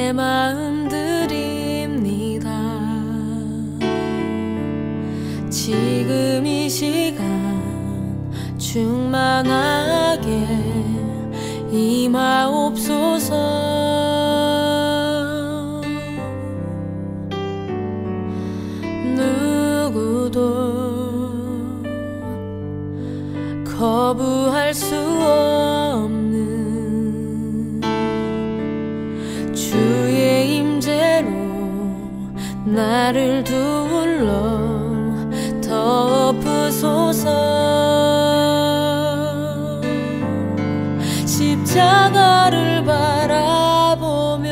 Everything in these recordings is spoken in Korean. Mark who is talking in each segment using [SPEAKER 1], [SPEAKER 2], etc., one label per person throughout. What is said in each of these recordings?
[SPEAKER 1] 내 마음 드립니다. 지금 이 시간 충만하게 임하옵소서. 누구도 거부할 수 없는 주의 임재로 나를 둘러 덮으소서. 십자가를 바라보며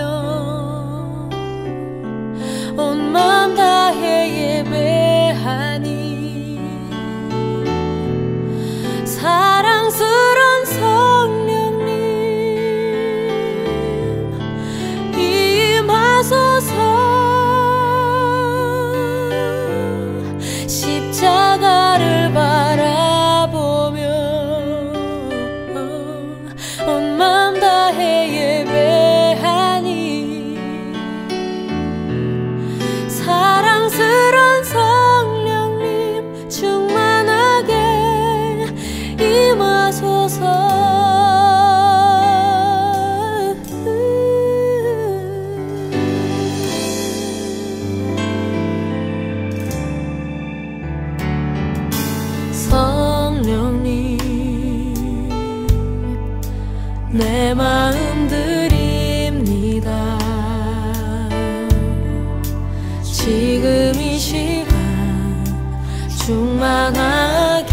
[SPEAKER 1] 온 마음 다해 예배하니 사랑스런 성령님 임하소서. 십자가를 바라보며 온 마음 다해 예배하니 사랑스런 성령님 충만하게 임하소서. 성령님 내 마음 드립니다. 지금 이 시간 충만하게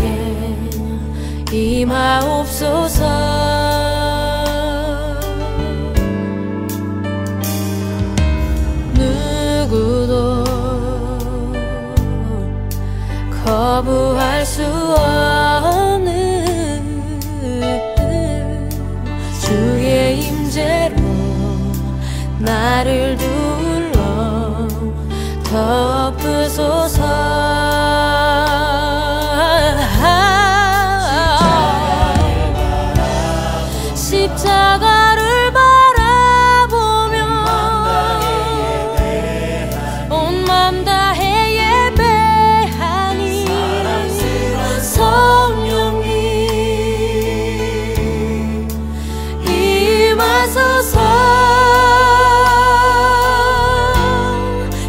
[SPEAKER 1] 임하옵소서. 누구도 거부할 수 없는 주의 임재로 나를 둘러 덮으소서. 십자가를 바라보며 온 맘 다해 예배하니 성령님 임하소서.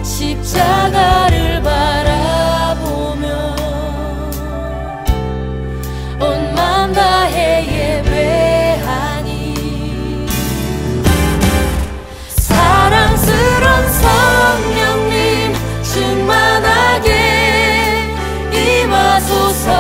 [SPEAKER 1] 십자가를 바라보며 온 맘 다해 예배하니 사랑스런 성령님 충만하게 임하소서.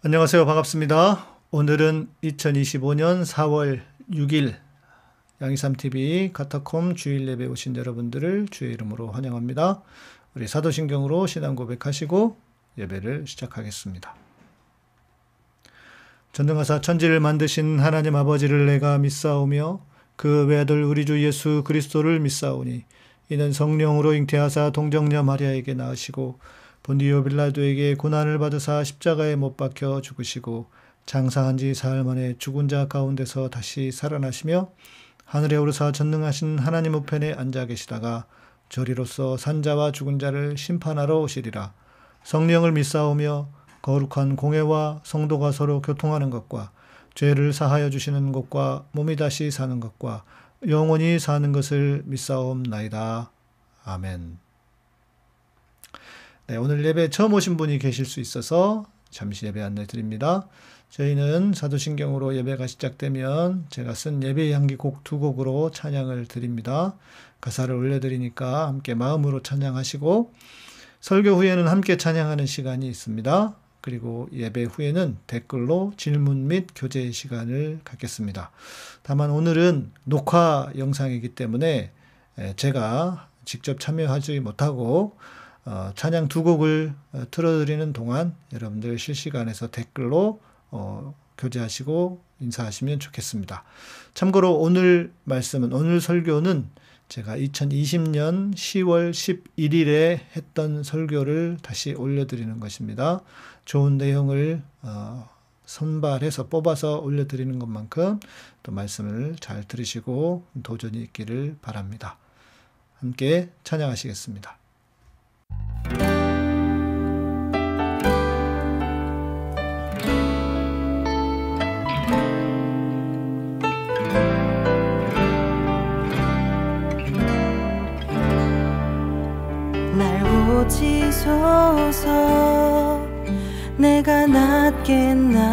[SPEAKER 2] 안녕하세요. 반갑습니다. 오늘은 2025년 4월 6일 양이삼TV 카타콤 주일 예배 오신 여러분들을 주의 이름으로 환영합니다. 우리 사도신경으로 신앙 고백하시고 예배를 시작하겠습니다. 전능하사 천지를 만드신 하나님 아버지를 내가 믿사오며 그 외아들 우리 주 예수 그리스도를 믿사오니 이는 성령으로 잉태하사 동정녀 마리아에게 낳으시고 본디오 빌라도에게 고난을 받으사 십자가에 못 박혀 죽으시고 장사한 지 사흘 만에 죽은 자 가운데서 다시 살아나시며 하늘에 오르사 전능하신 하나님 우편에 앉아 계시다가 저리로서 산자와 죽은 자를 심판하러 오시리라. 성령을 믿사오며 거룩한 공회와 성도가 서로 교통하는 것과 죄를 사하여 주시는 것과 몸이 다시 사는 것과 영원히 사는 것을 믿사옵나이다. 아멘. 네, 오늘 예배 처음 오신 분이 계실 수 있어서 잠시 예배 안내 드립니다. 저희는 사도신경으로 예배가 시작되면 제가 쓴 예배 향기곡 2곡으로 찬양을 드립니다. 가사를 올려드리니까 함께 마음으로 찬양하시고 설교 후에는 함께 찬양하는 시간이 있습니다. 그리고 예배 후에는 댓글로 질문 및 교제 시간을 갖겠습니다. 다만 오늘은 녹화 영상이기 때문에 제가 직접 참여하지 못하고 찬양 2곡을 틀어드리는 동안 여러분들 실시간에서 댓글로 교제하시고 인사하시면 좋겠습니다. 참고로 오늘 말씀은, 오늘 설교는 제가 2020년 10월 11일에 했던 설교를 다시 올려드리는 것입니다. 좋은 내용을 선발해서 뽑아서 올려드리는 것만큼 또 말씀을 잘 들으시고 도전이 있기를 바랍니다. 함께 찬양하시겠습니다.
[SPEAKER 1] 날 고치소서 내가 낫겠나이다.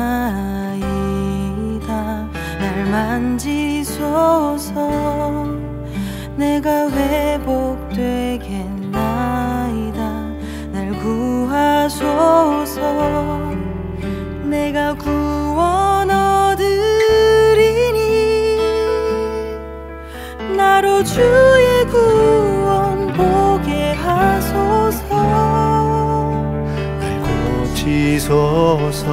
[SPEAKER 1] 날 만지소서 내가 회복되겠나이다. 날 구하소서 내가 구원 얻으리니 나로 주의 구원 보게 하소서.
[SPEAKER 3] 날 고치소서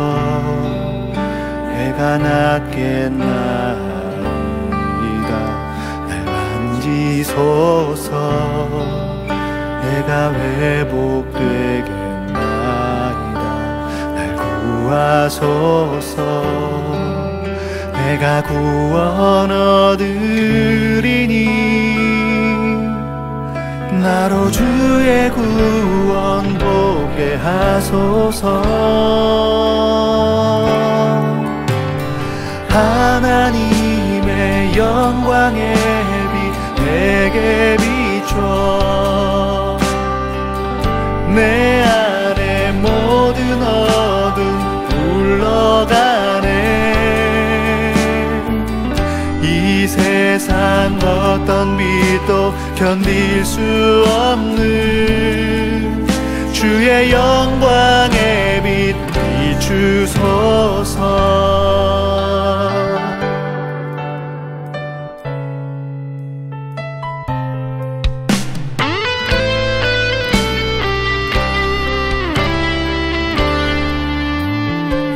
[SPEAKER 3] 내가 낫겠나이다. 날 만지소서 내가 회복되겠나이다. 날 구하소서 내가 구원 얻으리니 나로 주의 구원 보게 하소서. 하나님의 영광의 빛 내게 비춰 내 안에 모든 어둠 물러가네. 이 세상 어떤 빛도 견딜 수 없는 주의 영광의 빛 비추소서.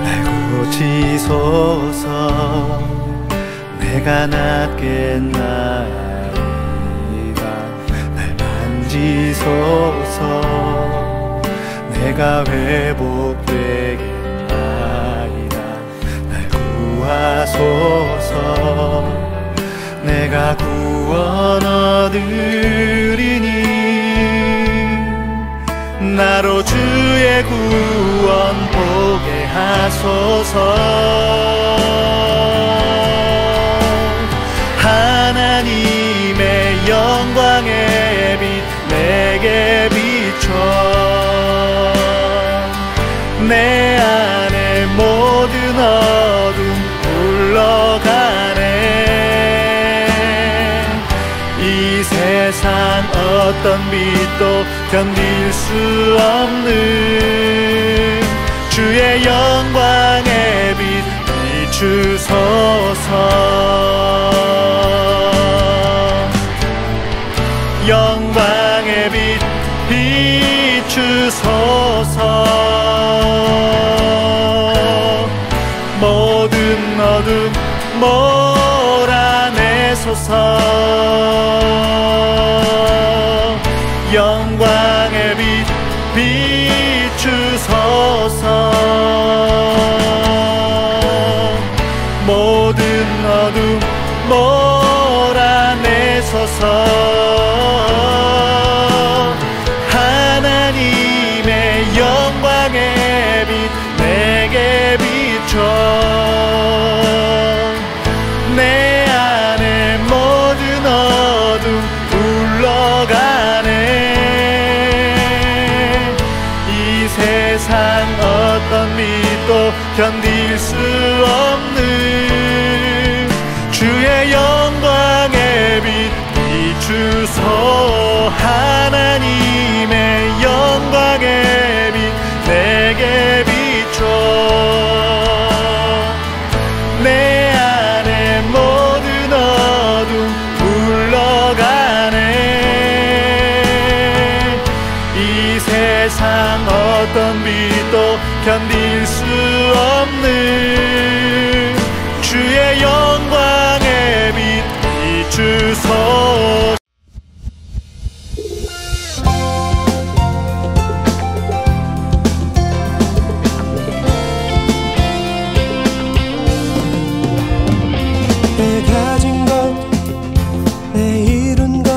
[SPEAKER 3] 날 고치소서 내가 낫겠나이다. 날 만지소서 내가 회복되겠나이다. 날 구하소서 내가 구원 얻으리니 나로 주의 구원 보게 하소서. 하나님의 영광의 빛 내게 비춰 내 안에 모든 어둠 물러가네. 이 세상 어떤 빛도 견딜 수 없는 주의 영광 비추소서. 영광의 빛 비추소서. 모든 어둠 몰아내소서. 영광의 빛 비추소서. 모든 어둠 몰아내소서. 하나님의 영광의 빛 내게 비춰 내 안에 모든 어둠 물러가네. 이 세상 어떤 빛도 견딜 수 없는 주의 영광의 빛 비추소. 하나님의 영광의 빛 내게 비춰 내 안에 모든 어둠 물러가네. 이 세상 어떤 빛도 견딜 수 없는 주의 영광의 빛 비추소.
[SPEAKER 4] 내 가진 것, 내 이룬 것,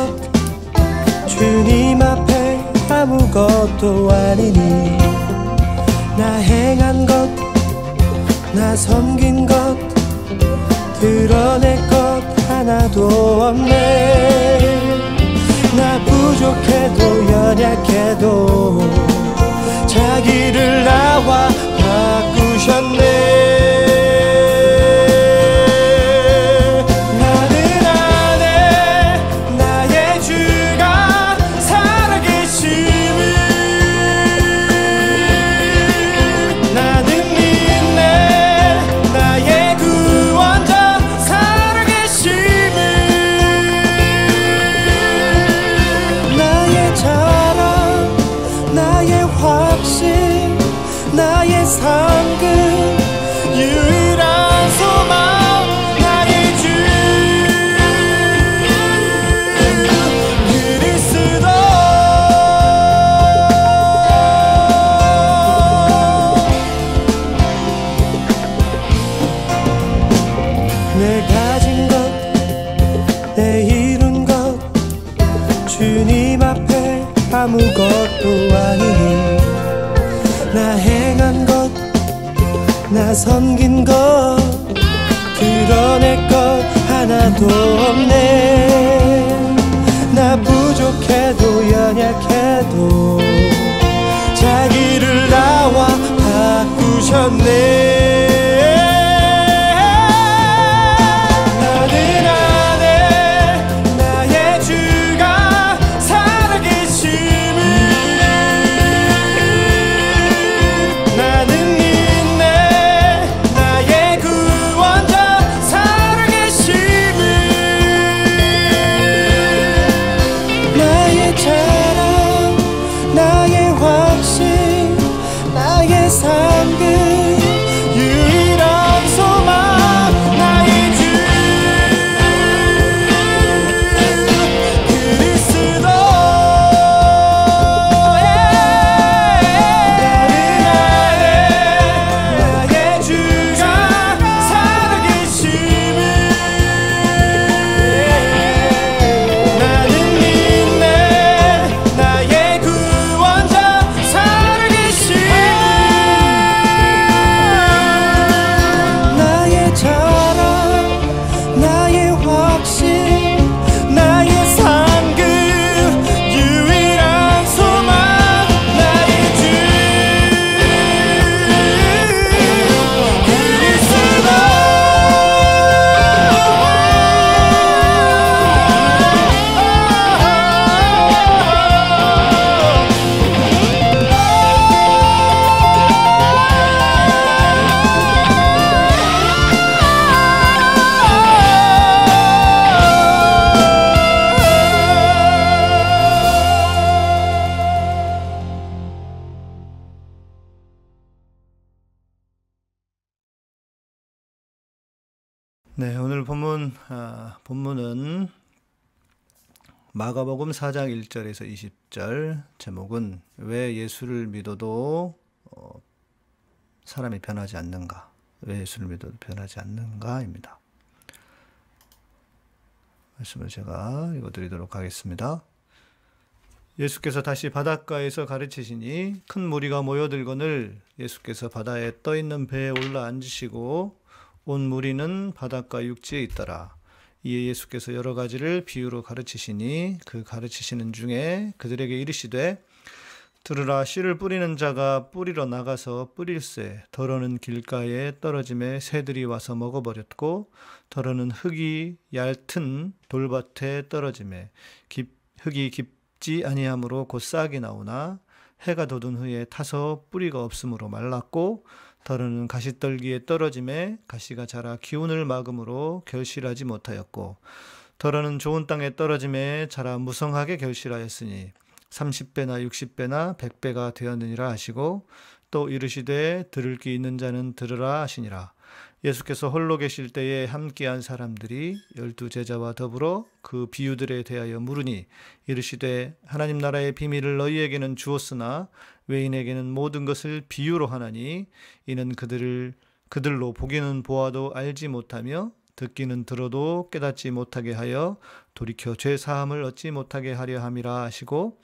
[SPEAKER 4] 주님 앞에 아무것도 아니니. 나 행한 것, 나 섬긴 것, 드러낼 것 하나도 없네. 나 부족해도 연약해도 자기를 나와 바꾸셨네. 나의 상급 유일한 소망 나의 주 그리스도. 내 가진 것, 내 이룬 것, 주님 앞에 아무것도 아니니. 나 행한 것, 나 섬긴 것, 드러낼 것 하나도 없네. 나 부족해도 연약해도 자기를 나와 바꾸셨네. 나의 상급
[SPEAKER 2] 네, 오늘 본문은 마가복음 4장 1절에서 20절, 제목은 왜 예수를 믿어도 사람이 변하지 않는가? 왜 예수를 믿어도 변하지 않는가입니다. 말씀을 제가 읽어드리도록 하겠습니다. 예수께서 다시 바닷가에서 가르치시니 큰 무리가 모여들거늘 예수께서 바다에 떠있는 배에 올라 앉으시고 온 무리는 바닷가 육지에 있더라. 이에 예수께서 여러 가지를 비유로 가르치시니 그 가르치시는 중에 그들에게 이르시되 들으라, 씨를 뿌리는 자가 뿌리러 나가서 뿌릴새 더러는 길가에 떨어짐에 새들이 와서 먹어버렸고 더러는 흙이 얇은 돌밭에 떨어짐에 흙이 깊지 아니하므로 곧 싹이 나오나 해가 돋은 후에 타서 뿌리가 없으므로 말랐고 더러는 가시떨기에 떨어짐에 가시가 자라 기운을 막음으로 결실하지 못하였고 더러는 좋은 땅에 떨어짐에 자라 무성하게 결실하였으니 30배나 60배나 100배가 되었느니라 하시고 또 이르시되 들을 귀 있는 자는 들으라 하시니라. 예수께서 홀로 계실 때에 함께한 사람들이 12제자와 더불어 그 비유들에 대하여 물으니 이르시되 하나님 나라의 비밀을 너희에게는 주었으나 외인에게는 모든 것을 비유로 하나니 이는 그들로 보기는 보아도 알지 못하며 듣기는 들어도 깨닫지 못하게 하여 돌이켜 죄 사함을 얻지 못하게 하려 함이라 하시고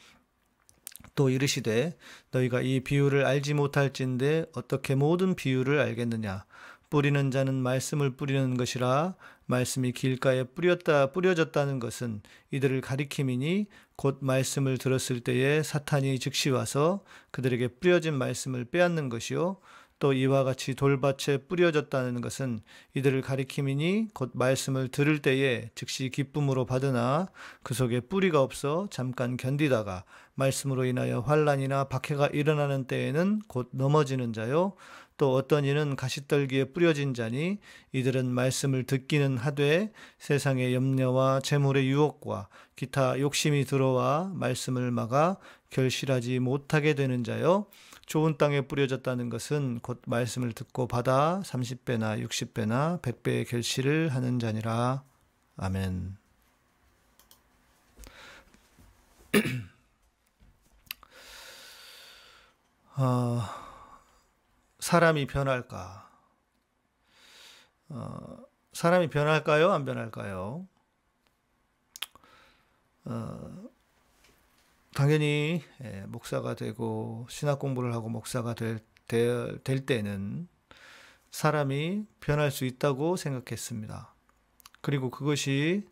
[SPEAKER 2] 또 이르시되 너희가 이 비유를 알지 못할진대 어떻게 모든 비유를 알겠느냐. 뿌리는 자는 말씀을 뿌리는 것이라. 말씀이 길가에 뿌려졌다는 것은 이들을 가리킴이니 곧 말씀을 들었을 때에 사탄이 즉시 와서 그들에게 뿌려진 말씀을 빼앗는 것이요 또 이와 같이 돌밭에 뿌려졌다는 것은 이들을 가리킴이니 곧 말씀을 들을 때에 즉시 기쁨으로 받으나 그 속에 뿌리가 없어 잠깐 견디다가 말씀으로 인하여 환난이나 박해가 일어나는 때에는 곧 넘어지는 자요 또 어떤 이는 가시떨기에 뿌려진 자니 이들은 말씀을 듣기는 하되 세상의 염려와 재물의 유혹과 기타 욕심이 들어와 말씀을 막아 결실하지 못하게 되는 자요 좋은 땅에 뿌려졌다는 것은 곧 말씀을 듣고 받아 30배나 60배나 100배의 결실을 하는 자니라. 아멘. 사람이 변할까? 사람이 변할까요? 안 변할까요? 당연히 목사가 되고 신학 공부를 하고 목사가 될 때는 사람이 변할 수 있다고 생각했습니다. 그리고 그것이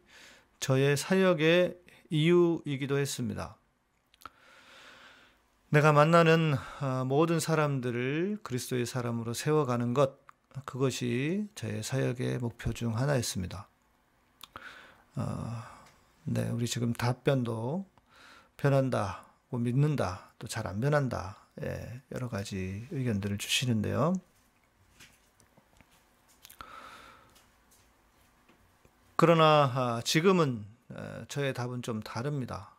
[SPEAKER 2] 저의 사역의 이유이기도 했습니다. 내가 만나는 모든 사람들을 그리스도의 사람으로 세워가는 것, 그것이 저의 사역의 목표 중 하나였습니다. 네, 우리 지금 답변도 변한다고 믿는다, 또 잘 안 변한다, 여러 가지 의견들을 주시는데요. 그러나 지금은 저의 답은 좀 다릅니다.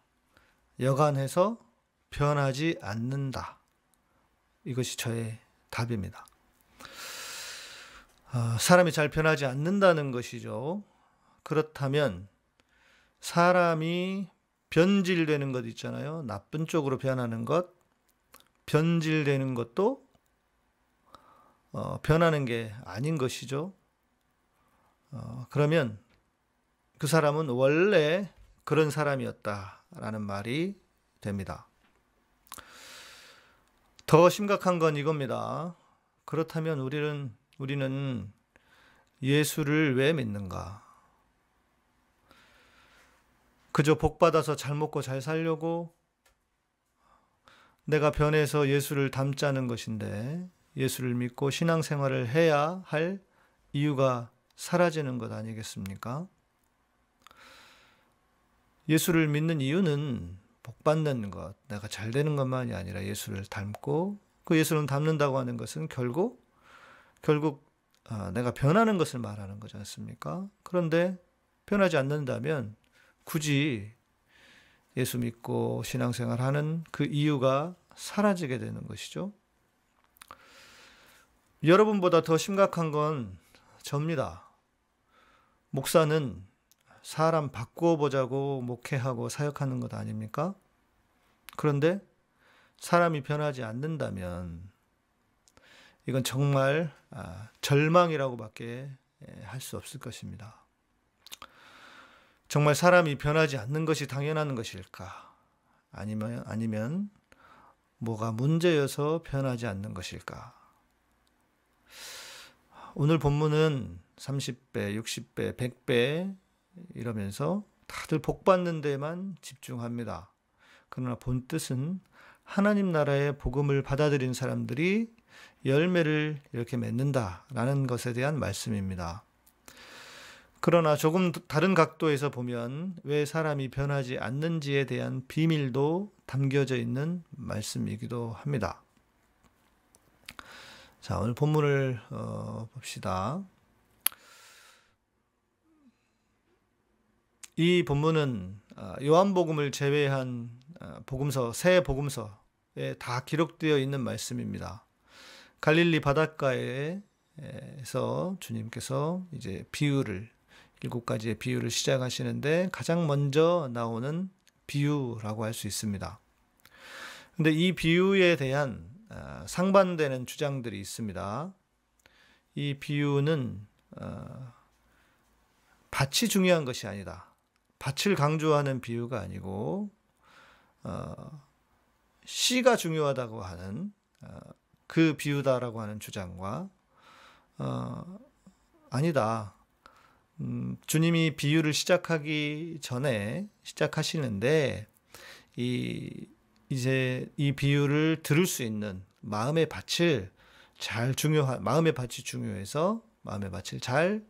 [SPEAKER 2] 여간해서 변하지 않는다. 이것이 저의 답입니다. 사람이 잘 변하지 않는다는 것이죠. 그렇다면 사람이 변질되는 것 있잖아요. 나쁜 쪽으로 변하는 것, 변질되는 것도 변하는 게 아닌 것이죠. 그러면 그 사람은 원래 그런 사람이었다라는 말이 됩니다. 더 심각한 건 이겁니다. 그렇다면 우리는 예수를 왜 믿는가? 그저 복받아서 잘 먹고 잘 살려고 내가 변해서 예수를 닮자는 것인데 예수를 믿고 신앙생활을 해야 할 이유가 사라지는 것 아니겠습니까? 예수를 믿는 이유는 복받는 것, 내가 잘 되는 것만이 아니라 예수를 닮고 그 예수를 닮는다고 하는 것은 결국 내가 변하는 것을 말하는 거지 않습니까? 그런데 변하지 않는다면 굳이 예수 믿고 신앙생활하는 그 이유가 사라지게 되는 것이죠. 여러분보다 더 심각한 건 접니다. 목사는 사람 바꾸어 보자고 목회하고 사역하는 것 아닙니까? 그런데 사람이 변하지 않는다면 이건 정말 절망이라고밖에 할 수 없을 것입니다. 정말 사람이 변하지 않는 것이 당연한 것일까? 아니면 뭐가 문제여서 변하지 않는 것일까? 오늘 본문은 30배, 60배, 100배 이러면서 다들 복받는 데만 집중합니다. 그러나 본뜻은 하나님 나라의 복음을 받아들인 사람들이 열매를 이렇게 맺는다라는 것에 대한 말씀입니다. 그러나 조금 다른 각도에서 보면 왜 사람이 변하지 않는지에 대한 비밀도 담겨져 있는 말씀이기도 합니다. 자, 오늘 본문을 봅시다. 이 본문은 요한복음을 제외한 복음서, 새 복음서에 다 기록되어 있는 말씀입니다. 갈릴리 바닷가에서 주님께서 이제 비유를 7가지의 비유를 시작하시는데 가장 먼저 나오는 비유라고 할 수 있습니다. 근데 이 비유에 대한 상반되는 주장들이 있습니다. 이 비유는 밭이 중요한 것이 아니다. 밭을 강조하는 비유가 아니고 씨가 중요하다고 하는 그 비유다라고 하는 주장과 아니다. 주님이 비유를 시작하기 전에 시작하시는데 이제 이 비유를 들을 수 있는 마음의 밭을 마음의 밭이 중요해서 마음의 밭을 잘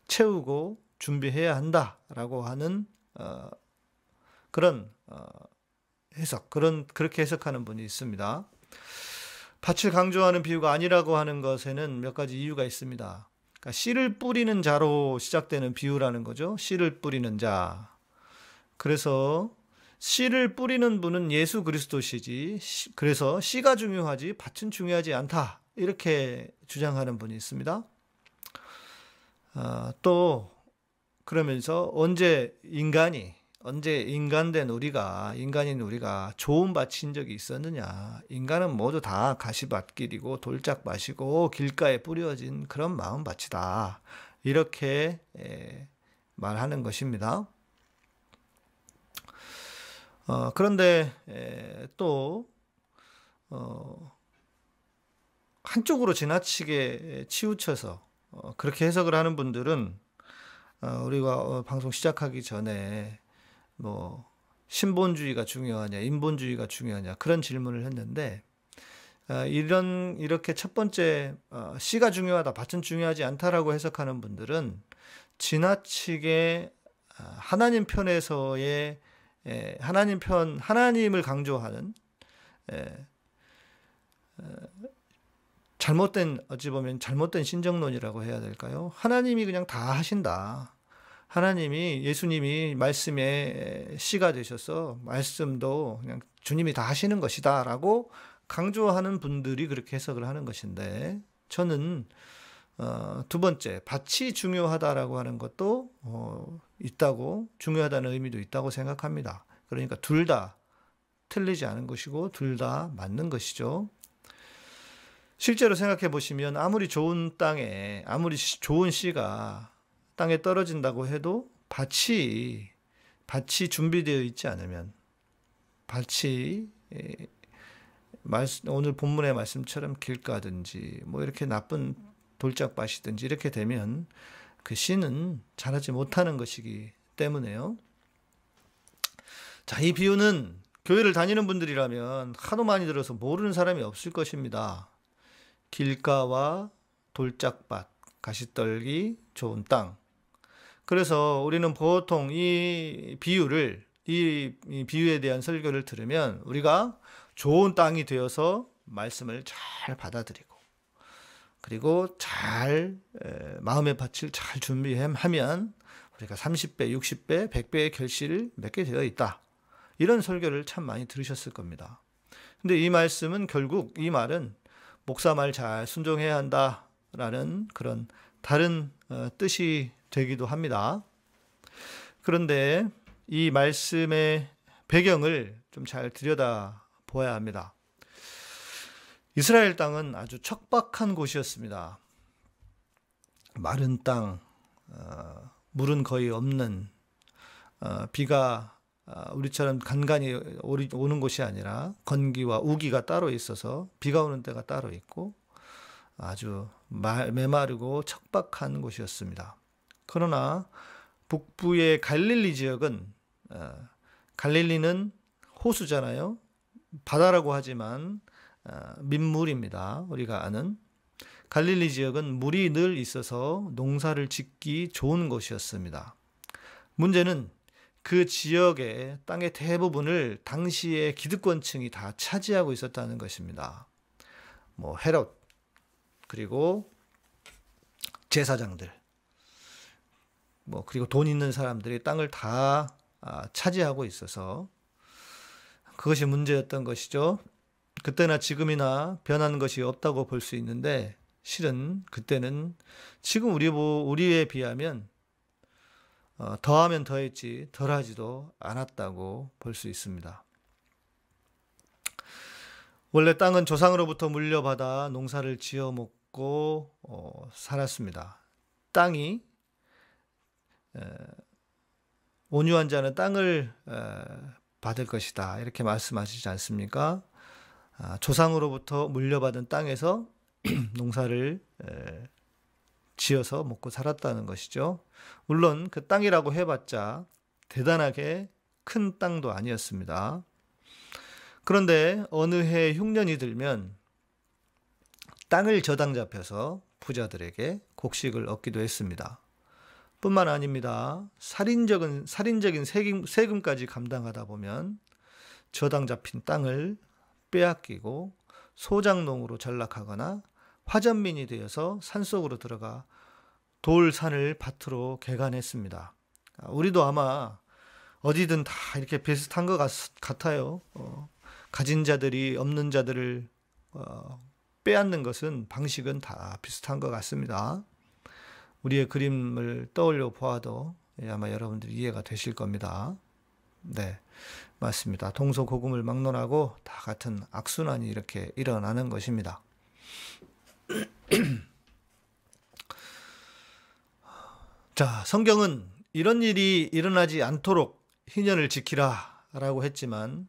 [SPEAKER 2] 채우고 준비해야 한다라고 하는 그런 해석, 그렇게 해석하는 분이 있습니다. 밭을 강조하는 비유가 아니라고 하는 것에는 몇 가지 이유가 있습니다. 그러니까 씨를 뿌리는 자로 시작되는 비유라는 거죠. 씨를 뿌리는 자. 그래서 씨를 뿌리는 분은 예수 그리스도시지, 그래서 씨가 중요하지 밭은 중요하지 않다, 이렇게 주장하는 분이 있습니다. 또 그러면서 언제 인간인 우리가 좋은 밭인 적이 있었느냐. 인간은 모두 다 가시밭길이고 돌짝밭이고 길가에 뿌려진 그런 마음밭이다, 이렇게 말하는 것입니다. 그런데 또 한쪽으로 지나치게 치우쳐서 그렇게 해석을 하는 분들은 우리가 방송 시작하기 전에 뭐 신본주의가 중요하냐, 인본주의가 중요하냐, 그런 질문을 했는데 이렇게 첫 번째 씨가 중요하다, 밭은 중요하지 않다라고 해석하는 분들은 지나치게 하나님 편에서의 하나님을 강조하는 어찌 보면 잘못된 신정론이라고 해야 될까요? 하나님이 그냥 다 하신다. 예수님이 말씀의 씨가 되셔서 말씀도 그냥 주님이 다 하시는 것이다 라고 강조하는 분들이 그렇게 해석을 하는 것인데, 저는 두 번째, 밭이 중요하다라고 하는 것도 중요하다는 의미도 있다고 생각합니다. 그러니까 둘 다 틀리지 않은 것이고 둘 다 맞는 것이죠. 실제로 생각해 보시면 아무리 좋은 씨가 땅에 떨어진다고 해도 밭이 준비되어 있지 않으면, 오늘 본문의 말씀처럼 길가든지 뭐 이렇게 나쁜 돌짝밭이든지 이렇게 되면 그 씨는 자라지 못하는 것이기 때문에요. 자, 이 비유는 교회를 다니는 분들이라면 하도 많이 들어서 모르는 사람이 없을 것입니다. 길가와 돌짝밭, 가시떨기, 좋은 땅. 그래서 우리는 보통 이 비유에 대한 설교를 들으면 우리가 좋은 땅이 되어서 말씀을 잘 받아들이고, 그리고 마음의 밭을 잘 준비하면 우리가 30배, 60배, 100배의 결실을 맺게 되어 있다. 이런 설교를 참 많이 들으셨을 겁니다. 근데 이 말씀은 결국, 이 말은 목사 말 잘 순종해야 한다라는 그런 다른 뜻이 되기도 합니다. 그런데 이 말씀의 배경을 좀 잘 들여다 보아야 합니다. 이스라엘 땅은 아주 척박한 곳이었습니다. 마른 땅, 물은 거의 없는, 비가 우리처럼 간간히 오는 곳이 아니라 건기와 우기가 따로 있어서 비가 오는 때가 따로 있고 아주 메마르고 척박한 곳이었습니다. 그러나 북부의 갈릴리 지역은, 갈릴리는 호수잖아요. 바다라고 하지만 민물입니다. 우리가 아는. 갈릴리 지역은 물이 늘 있어서 농사를 짓기 좋은 곳이었습니다. 문제는 그 지역의 땅의 대부분을 당시의 기득권층이 다 차지하고 있었다는 것입니다. 뭐 헤롯, 그리고 제사장들, 그리고 돈 있는 사람들이 땅을 다 차지하고 있어서 그것이 문제였던 것이죠. 그때나 지금이나 변한 것이 없다고 볼 수 있는데 실은 그때는 지금 우리에 비하면 더하면 더했지 덜하지도 않았다고 볼 수 있습니다. 원래 땅은 조상으로부터 물려받아 농사를 지어 먹고 살았습니다. 땅이 온유한 자는 땅을 받을 것이다 이렇게 말씀하시지 않습니까? 조상으로부터 물려받은 땅에서 농사를 지어서 먹고 살았다는 것이죠. 물론 그 땅이라고 해봤자 대단하게 큰 땅도 아니었습니다. 그런데 어느 해 흉년이 들면 땅을 저당 잡혀서 부자들에게 곡식을 얻기도 했습니다. 뿐만 아닙니다. 살인적인 세금까지 감당하다 보면 저당 잡힌 땅을 빼앗기고 소작농으로 전락하거나 화전민이 되어서 산속으로 들어가 돌산을 밭으로 개간했습니다. 우리도 아마 어디든 다 이렇게 비슷한 것 같아요. 가진 자들이 없는 자들을 빼앗는 것은 방식은 다 비슷한 것 같습니다. 우리의 그림을 떠올려 보아도 아마 여러분들이 이해가 되실 겁니다. 네, 맞습니다. 동서고금을 막론하고 다 같은 악순환이 이렇게 일어나는 것입니다. 자, 성경은 이런 일이 일어나지 않도록 희년을 지키라 라고 했지만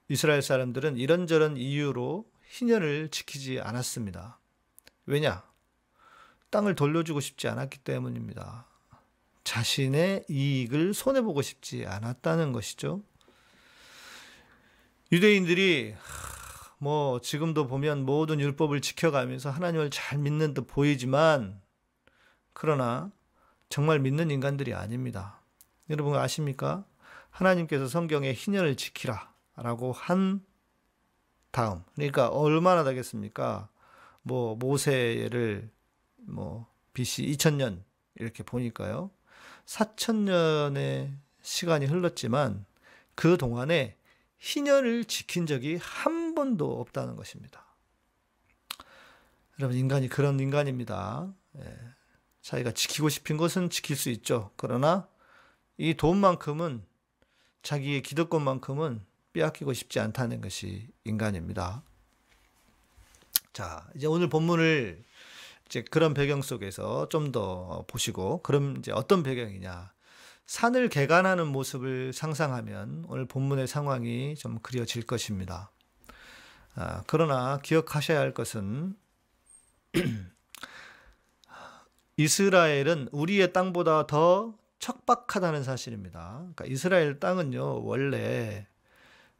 [SPEAKER 2] 이스라엘 사람들은 이런저런 이유로 희년을 지키지 않았습니다. 왜냐? 땅을 돌려주고 싶지 않았기 때문입니다. 자신의 이익을 손해보고 싶지 않았다는 것이죠. 유대인들이 지금도 보면 모든 율법을 지켜가면서 하나님을 잘 믿는 듯 보이지만 그러나 정말 믿는 인간들이 아닙니다. 여러분 아십니까? 하나님께서 성경에 희년을 지키라 라고 한 다음, 그러니까 얼마나 되겠습니까? 모세를 BC 2000년 이렇게 보니까요. 4000년의 시간이 흘렀지만 그 동안에 희년을 지킨 적이 한 번도 없다는 것입니다. 여러분 인간이 그런 인간입니다. 자기가 지키고 싶은 것은 지킬 수 있죠. 그러나 이 돈만큼은 자기의 기득권만큼은 빼앗기고 싶지 않다는 것이 인간입니다. 자, 이제 오늘 본문을 이제 그런 배경 속에서 좀 더 보시고, 그럼 이제 어떤 배경이냐. 산을 개간하는 모습을 상상하면 오늘 본문의 상황이 좀 그려질 것입니다. 그러나 기억하셔야 할 것은 이스라엘은 우리의 땅보다 더 척박하다는 사실입니다. 그러니까 이스라엘 땅은요, 원래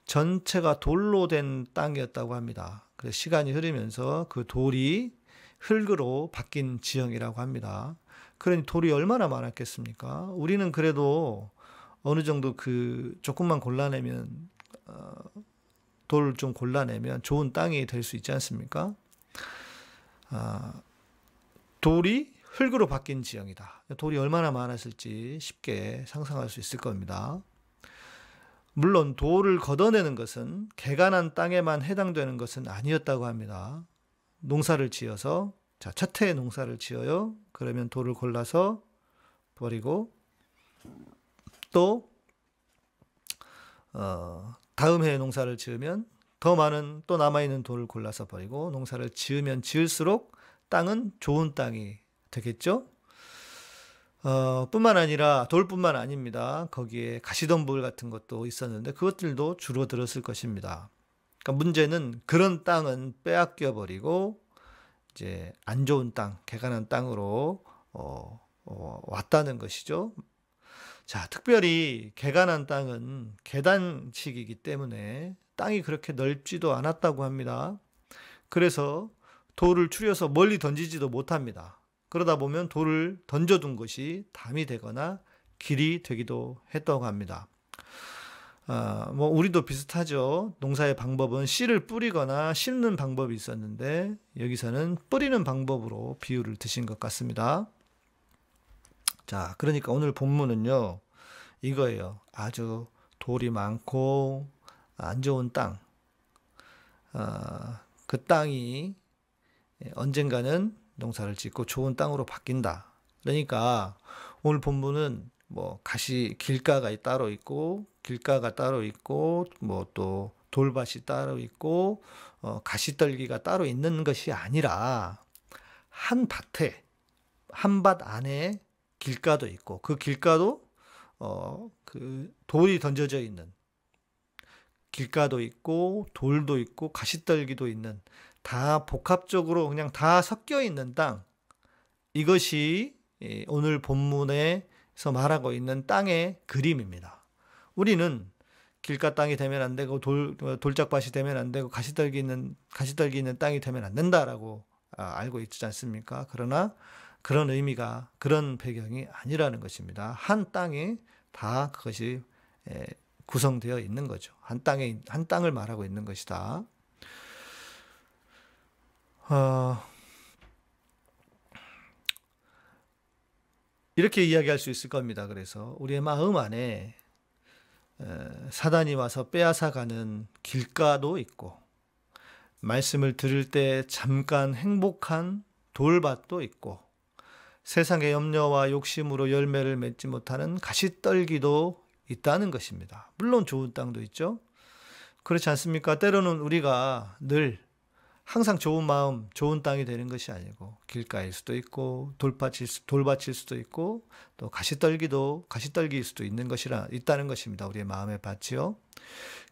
[SPEAKER 2] 전체가 돌로 된 땅이었다고 합니다. 그래서 시간이 흐르면서 그 돌이 흙으로 바뀐 지형이라고 합니다. 그러니 돌이 얼마나 많았겠습니까? 우리는 그래도 어느 정도 조금만 골라내면, 돌을 좀 골라내면 좋은 땅이 될 수 있지 않습니까? 돌이 흙으로 바뀐 지형이다. 돌이 얼마나 많았을지 쉽게 상상할 수 있을 겁니다. 물론 돌을 걷어내는 것은 개간한 땅에만 해당되는 것은 아니었다고 합니다. 농사를 지어서, 첫 해에 농사를 지어요. 그러면 돌을 골라서 버리고 또 다음 해에 농사를 지으면 더 많은 또 남아있는 돌을 골라서 버리고 농사를 지으면 지을수록 땅은 좋은 땅이 되겠죠. 뿐만 아니라 돌뿐만 아닙니다. 거기에 가시덤불 같은 것도 있었는데 그것들도 줄어들었을 것입니다. 그러니까 문제는 그런 땅은 빼앗겨 버리고 이제 안 좋은 땅, 개간한 땅으로 왔다는 것이죠. 자, 특별히 개간한 땅은 계단식이기 때문에 땅이 그렇게 넓지도 않았다고 합니다. 그래서 돌을 추려서 멀리 던지지도 못합니다. 그러다 보면 돌을 던져둔 것이 담이 되거나 길이 되기도 했다고 합니다. 우리도 비슷하죠. 농사의 방법은 씨를 뿌리거나 심는 방법이 있었는데 여기서는 뿌리는 방법으로 비유를 드신 것 같습니다. 자, 그러니까 오늘 본문은요, 이거예요. 아주 돌이 많고 안 좋은 땅. 그 땅이 언젠가는 농사를 짓고 좋은 땅으로 바뀐다. 그러니까 오늘 본문은 길가가 따로 있고 또 돌밭이 따로 있고 가시떨기가 따로 있는 것이 아니라 한 밭에 한 밭 안에 길가도 있고 그 길가도 그 돌이 던져져 있는 길가도 있고 돌도 있고 가시떨기도 있는 다 복합적으로 그냥 다 섞여 있는 땅, 이것이 오늘 본문에서 말하고 있는 땅의 그림입니다. 우리는 길가 땅이 되면 안 되고 돌짝밭이 되면 안 되고 가시떨기 있는 땅이 되면 안 된다라고 알고 있지 않습니까? 그러나 그런 의미가, 그런 배경이 아니라는 것입니다. 한 땅에 다 그것이 구성되어 있는 거죠. 한 땅을 말하고 있는 것이다. 이렇게 이야기할 수 있을 겁니다. 그래서 우리의 마음 안에 사단이 와서 빼앗아가는 길가도 있고, 말씀을 들을 때 잠깐 행복한 돌밭도 있고, 세상의 염려와 욕심으로 열매를 맺지 못하는 가시떨기도 있다는 것입니다. 물론 좋은 땅도 있죠. 그렇지 않습니까? 때로는 우리가 늘 항상 좋은 마음, 좋은 땅이 되는 것이 아니고 길가일 수도 있고 돌밭일 수도 있고 또 가시떨기일 수도 있다는 것입니다. 우리의 마음의 밭이요.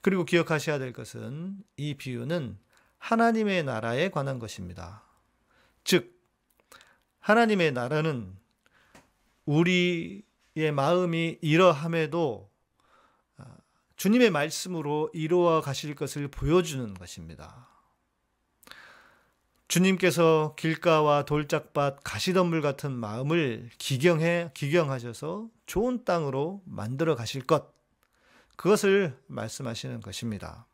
[SPEAKER 2] 그리고 기억하셔야 될 것은 이 비유는 하나님의 나라에 관한 것입니다. 즉 하나님의 나라는 우리의 마음이 이러함에도 주님의 말씀으로 이루어 가실 것을 보여주는 것입니다. 주님께서 길가와 돌짝밭, 가시덤불 같은 마음을 기경하셔서 좋은 땅으로 만들어 가실 것, 그것을 말씀하시는 것입니다.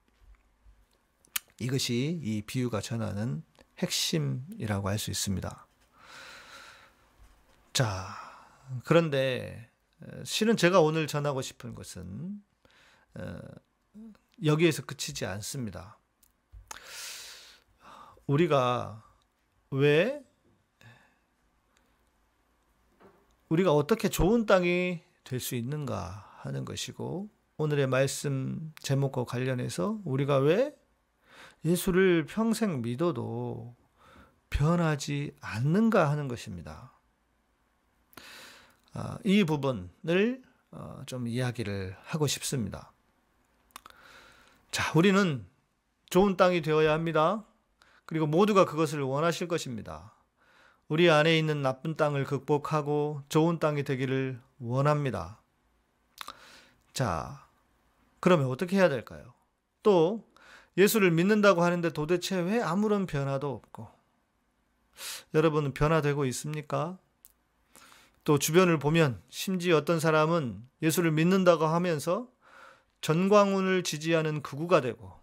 [SPEAKER 2] 이것이 이 비유가 전하는 핵심이라고 할 수 있습니다. 자, 그런데 실은 제가 오늘 전하고 싶은 것은 여기에서 그치지 않습니다. 우리가 어떻게 좋은 땅이 될 수 있는가 하는 것이고, 오늘의 말씀 제목과 관련해서 우리가 왜 예수를 평생 믿어도 변하지 않는가 하는 것입니다. 이 부분을 좀 이야기를 하고 싶습니다. 자, 우리는 좋은 땅이 되어야 합니다. 그리고 모두가 그것을 원하실 것입니다. 우리 안에 있는 나쁜 땅을 극복하고 좋은 땅이 되기를 원합니다. 자, 그러면 어떻게 해야 될까요? 또 예수를 믿는다고 하는데 도대체 왜 아무런 변화도 없고, 여러분은 변화되고 있습니까? 또 주변을 보면 심지어 어떤 사람은 예수를 믿는다고 하면서 전광훈을 지지하는 극우가 되고,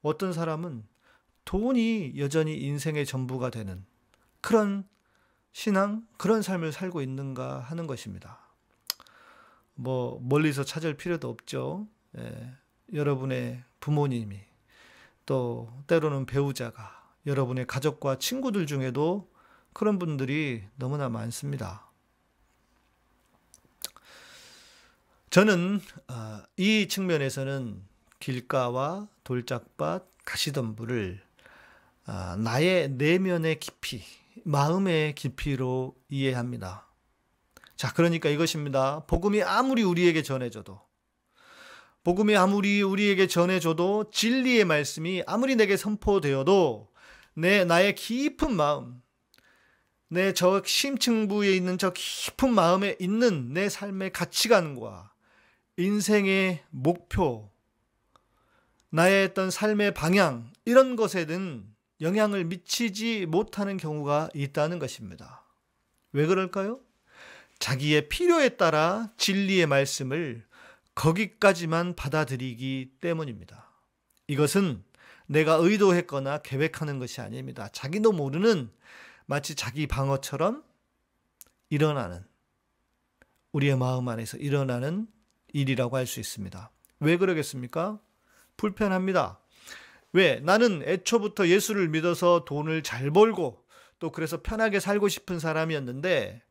[SPEAKER 2] 어떤 사람은 돈이 여전히 인생의 전부가 되는 그런 신앙, 그런 삶을 살고 있는가 하는 것입니다. 멀리서 찾을 필요도 없죠. 여러분의 부모님이, 또 때로는 배우자가, 여러분의 가족과 친구들 중에도 그런 분들이 너무나 많습니다. 저는 이 측면에서는 길가와 돌짝밭, 가시덤불을 나의 내면의 깊이, 마음의 깊이로 이해합니다. 자, 그러니까 이것입니다. 복음이 아무리 우리에게 전해져도, 복음이 아무리 우리에게 전해져도, 진리의 말씀이 아무리 내게 선포되어도 나의 깊은 마음, 내 저 심층부에 있는 저 깊은 마음에 있는 내 삶의 가치관과 인생의 목표, 나의 어떤 삶의 방향, 이런 것에는 영향을 미치지 못하는 경우가 있다는 것입니다. 왜 그럴까요? 자기의 필요에 따라 진리의 말씀을 거기까지만 받아들이기 때문입니다. 이것은 내가 의도했거나 계획하는 것이 아닙니다. 자기도 모르는 마치 자기 방어처럼 일어나는, 우리의 마음 안에서 일어나는 일이라고 할 수 있습니다. 왜 그러겠습니까? 불편합니다. 왜? 나는 애초부터 예수를 믿어서 돈을 잘 벌고 또 그래서 편하게 살고 싶은 사람이었는데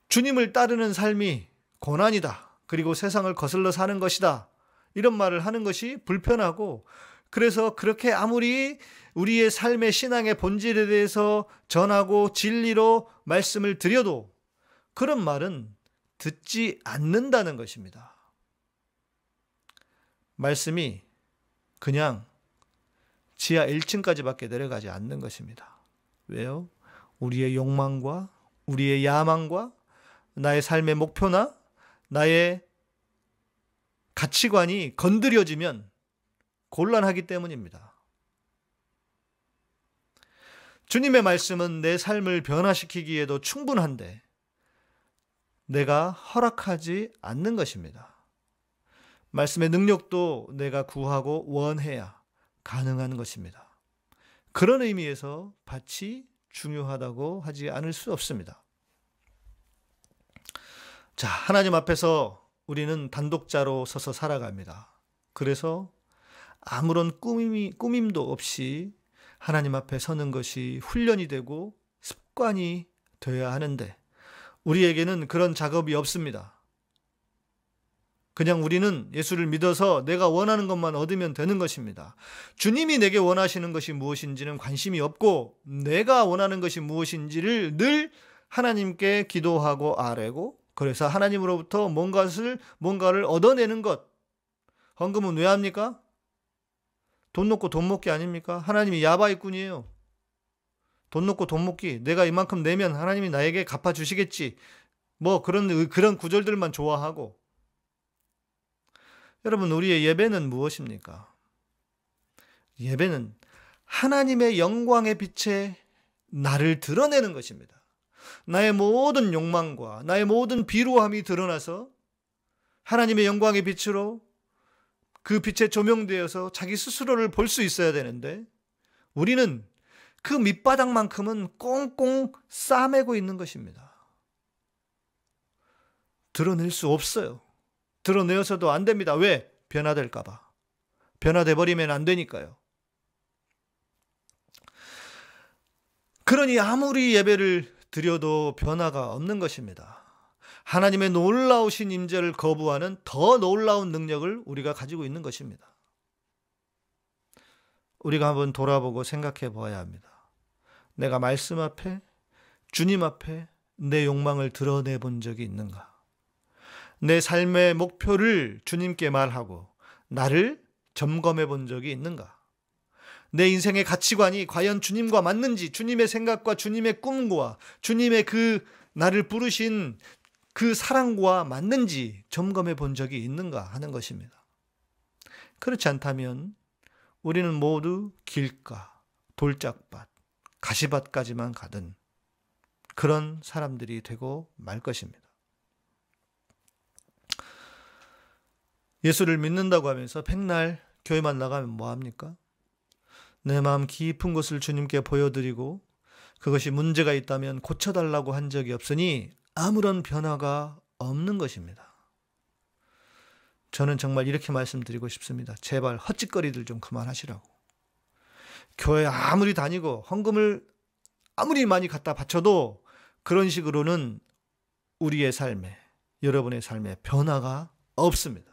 [SPEAKER 2] 주님을 따르는 삶이 고난이다. 그리고 세상을 거슬러 사는 것이다. 이런 말을 하는 것이 불편하고, 그래서 그렇게 아무리 우리의 삶의 신앙의 본질에 대해서 전하고 진리로 말씀을 드려도 그런 말은 듣지 않는다는 것입니다. 말씀이 그냥 지하 1층까지밖에 내려가지 않는 것입니다. 왜요? 우리의 욕망과 우리의 야망과 나의 삶의 목표나 나의 가치관이 건드려지면 곤란하기 때문입니다. 주님의 말씀은 내 삶을 변화시키기에도 충분한데 내가 허락하지 않는 것입니다. 말씀의 능력도 내가 구하고 원해야 가능한 것입니다. 그런 의미에서 밭이 중요하다고 하지 않을 수 없습니다. 자, 하나님 앞에서 우리는 단독자로 서서 살아갑니다. 그래서 아무런 꾸밈도 없이 하나님 앞에 서는 것이 훈련이 되고 습관이 되어야 하는데 우리에게는 그런 작업이 없습니다. 그냥 우리는 예수를 믿어서 내가 원하는 것만 얻으면 되는 것입니다. 주님이 내게 원하시는 것이 무엇인지는 관심이 없고 내가 원하는 것이 무엇인지를 늘 하나님께 기도하고 아뢰고, 그래서 하나님으로부터 뭔가를 얻어내는 것. 헌금은 왜 합니까? 돈 놓고 돈 먹기 아닙니까? 하나님이 야바이꾼이에요. 돈 놓고 돈 먹기. 내가 이만큼 내면 하나님이 나에게 갚아주시겠지. 뭐 그런 구절들만 좋아하고. 여러분, 우리의 예배는 무엇입니까? 예배는 하나님의 영광의 빛에 나를 드러내는 것입니다. 나의 모든 욕망과 나의 모든 비루함이 드러나서 하나님의 영광의 빛으로 그 빛에 조명되어서 자기 스스로를 볼 수 있어야 되는데 우리는 그 밑바닥만큼은 꽁꽁 싸매고 있는 것입니다. 드러낼 수 없어요. 드러내어서도 안 됩니다. 왜? 변화될까 봐. 변화돼 버리면 안 되니까요. 그러니 아무리 예배를 드려도 변화가 없는 것입니다. 하나님의 놀라우신 임재를 거부하는 더 놀라운 능력을 우리가 가지고 있는 것입니다. 우리가 한번 돌아보고 생각해 보아야 합니다. 내가 말씀 앞에, 주님 앞에 내 욕망을 드러내 본 적이 있는가? 내 삶의 목표를 주님께 말하고 나를 점검해 본 적이 있는가? 내 인생의 가치관이 과연 주님과 맞는지, 주님의 생각과 주님의 꿈과 주님의 그 나를 부르신 그 사랑과 맞는지 점검해 본 적이 있는가 하는 것입니다. 그렇지 않다면 우리는 모두 길가, 돌짝밭, 가시밭까지만 가든 그런 사람들이 되고 말 것입니다. 예수를 믿는다고 하면서 백날 교회만 나가면 뭐합니까? 내 마음 깊은 곳을 주님께 보여드리고 그것이 문제가 있다면 고쳐달라고 한 적이 없으니 아무런 변화가 없는 것입니다. 저는 정말 이렇게 말씀드리고 싶습니다. 제발 헛짓거리들 좀 그만하시라고. 교회 아무리 다니고 헌금을 아무리 많이 갖다 바쳐도 그런 식으로는 우리의 삶에, 여러분의 삶에 변화가 없습니다.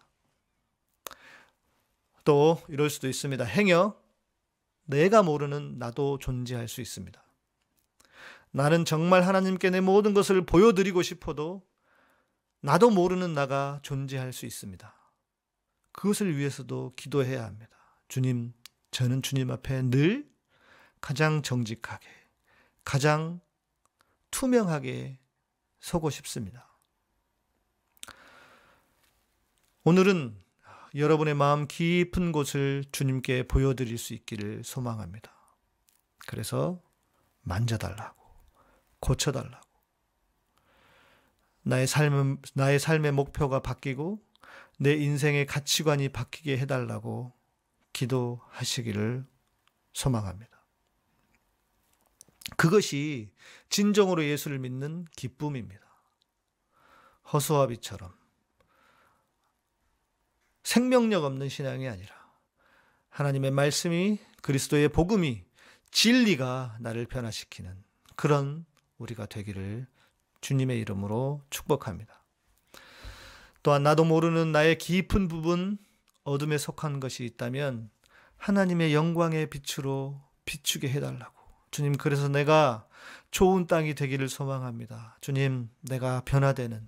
[SPEAKER 2] 또 이럴 수도 있습니다. 행여 내가 모르는 나도 존재할 수 있습니다. 나는 정말 하나님께 내 모든 것을 보여드리고 싶어도 나도 모르는 나가 존재할 수 있습니다. 그것을 위해서도 기도해야 합니다. 주님, 저는 주님 앞에 늘 가장 정직하게, 가장 투명하게 서고 싶습니다. 오늘은 여러분의 마음 깊은 곳을 주님께 보여드릴 수 있기를 소망합니다. 그래서 만져달라고, 고쳐달라고, 나의 삶의 목표가 바뀌고 내 인생의 가치관이 바뀌게 해달라고 기도하시기를 소망합니다. 그것이 진정으로 예수를 믿는 기쁨입니다. 허수아비처럼 생명력 없는 신앙이 아니라 하나님의 말씀이, 그리스도의 복음이, 진리가 나를 변화시키는 그런 우리가 되기를 주님의 이름으로 축복합니다. 또한 나도 모르는 나의 깊은 부분, 어둠에 속한 것이 있다면 하나님의 영광의 빛으로 비추게 해달라고. 주님, 그래서 내가 좋은 땅이 되기를 소망합니다. 주님, 내가 변화되는,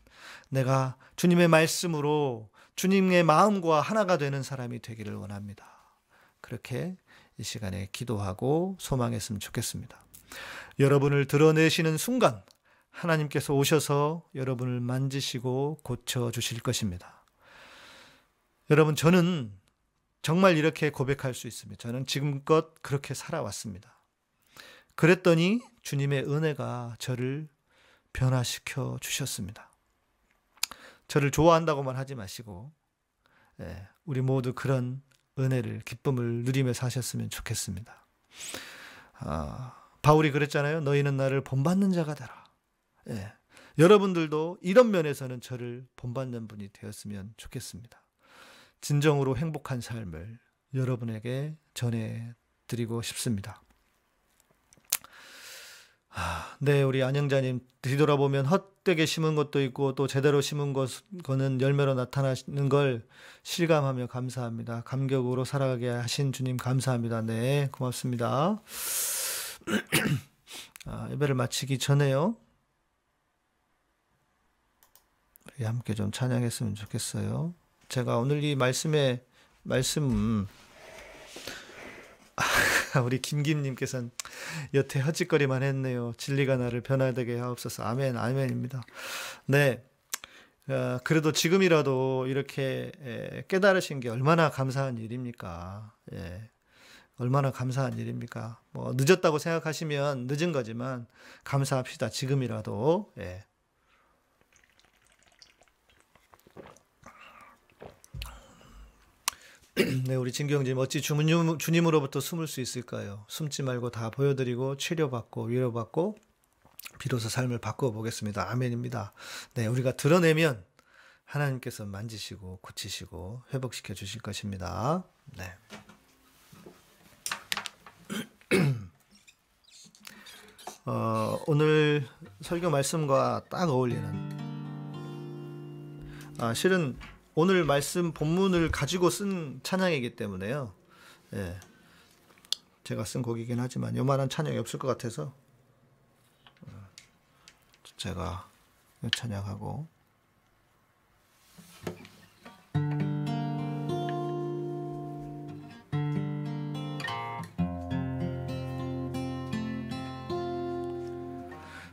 [SPEAKER 2] 내가 주님의 말씀으로 주님의 마음과 하나가 되는 사람이 되기를 원합니다. 그렇게 이 시간에 기도하고 소망했으면 좋겠습니다. 여러분을 드러내시는 순간 하나님께서 오셔서 여러분을 만지시고 고쳐주실 것입니다. 여러분, 저는 정말 이렇게 고백할 수 있습니다. 저는 지금껏 그렇게 살아왔습니다. 그랬더니 주님의 은혜가 저를 변화시켜 주셨습니다. 저를 좋아한다고만 하지 마시고 우리 모두 그런 은혜를, 기쁨을 누리며 사셨으면 좋겠습니다. 바울이 그랬잖아요. 너희는 나를 본받는 자가 되라. 여러분들도 이런 면에서는 저를 본받는 분이 되었으면 좋겠습니다. 진정으로 행복한 삶을 여러분에게 전해드리고 싶습니다. 네, 우리 안영자님, 뒤돌아보면 헛되게 심은 것도 있고 또 제대로 심은 거는 열매로 나타나는 걸 실감하며 감사합니다. 감격으로 살아가게 하신 주님 감사합니다. 네, 고맙습니다. 예배를 마치기 전에요, 우리 함께 좀 찬양했으면 좋겠어요. 제가 오늘 이 말씀 우리 김김님께서는 여태 헛짓거리만 했네요. 진리가 나를 변화되게 하옵소서. 아멘, 아멘입니다. 네, 그래도 지금이라도 이렇게 깨달으신 게 얼마나 감사한 일입니까? 얼마나 감사한 일입니까? 뭐 늦었다고 생각하시면 늦은 거지만 감사합시다. 지금이라도. 네, 우리 진경님, 어찌 주님으로부터 숨을 수 있을까요? 숨지 말고 다 보여드리고 치료받고 위로받고 비로소 삶을 바꿔보겠습니다. 아멘입니다. 네, 우리가 드러내면 하나님께서 만지시고 고치시고 회복시켜 주실 것입니다. 네. 오늘 설교 말씀과 딱 어울리는, 실은 오늘 말씀 본문을 가지고 쓴 찬양이기 때문에요. 제가 쓴 곡이긴 하지만 요만한 찬양이 없을 것 같아서 제가 찬양하고,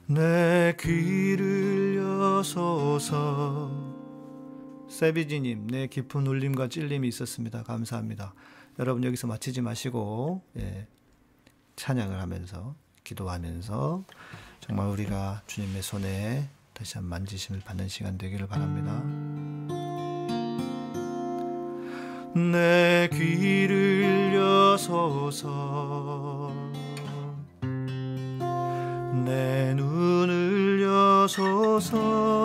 [SPEAKER 2] 내 귀를 여소서. 세비지님, 네, 깊은 울림과 찔림이 있었습니다. 감사합니다. 여러분, 여기서 마치지 마시고 찬양을 하면서, 기도하면서 정말 우리가 주님의 손에 다시 한번 만지심을 받는 시간 되기를 바랍니다. 내 귀를 여소서, 내 눈을 여소서,